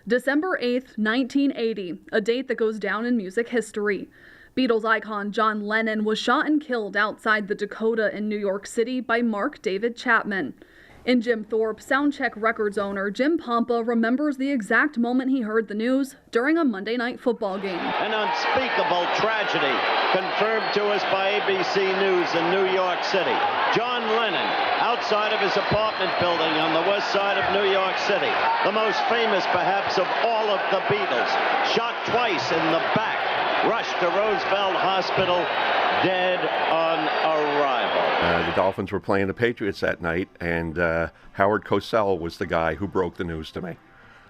December 8th, 1980, a date that goes down in music history. Beatles icon John Lennon was shot and killed outside the Dakota in New York City by Mark David Chapman. In Jim Thorpe, Soundcheck Records owner Jim Pompa remembers the exact moment he heard the news during a Monday Night Football game. An unspeakable tragedy confirmed to us by ABC News in New York City. John Lennon, outside of his apartment building on the west side of New York City, the most famous perhaps of all of the Beatles, shot twice in the back, rushed to Roosevelt Hospital, dead on arrival. The Dolphins were playing the Patriots that night, and Howard Cosell was the guy who broke the news to me.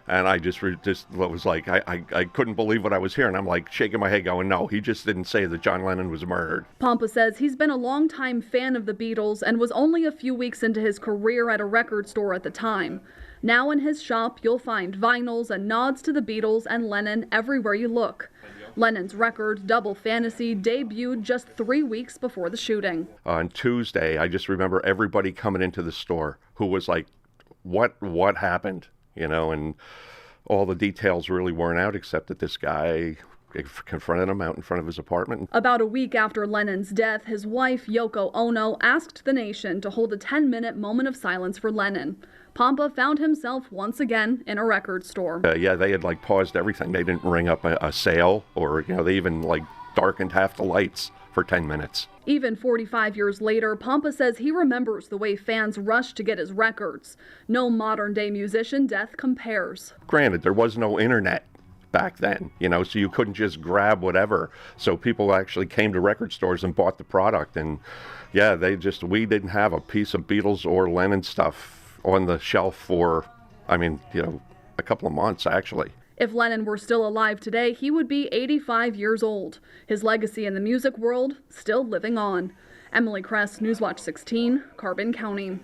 And I just was like, I couldn't believe what I was hearing. I'm like shaking my head going, no, he just didn't say that John Lennon was murdered. Pompa says he's been a longtime fan of the Beatles and was only a few weeks into his career at a record store at the time. Now in his shop, you'll find vinyls and nods to the Beatles and Lennon everywhere you look. Lennon's record, Double Fantasy, debuted just 3 weeks before the shooting. On Tuesday, I just remember everybody coming into the store who was like, what happened? You know, and all the details really weren't out except that this guy confronted him out in front of his apartment. About a week after Lennon's death, his wife, Yoko Ono, asked the nation to hold a 10-minute moment of silence for Lennon. Pompa found himself once again in a record store. Yeah, they had like paused everything. They didn't ring up a sale, or, you know, they even like darkened half the lights for 10 minutes. Even 45 years later, Pompa says he remembers the way fans rushed to get his records. No modern-day musician death compares. Granted, there was no internet back then, you know, so you couldn't just grab whatever. So people actually came to record stores and bought the product. And yeah, we didn't have a piece of Beatles or Lennon stuff on the shelf for, a couple of months, actually. If Lennon were still alive today, he would be 85 years old. His legacy in the music world still living on. Emily Kress, Newswatch 16, Carbon County.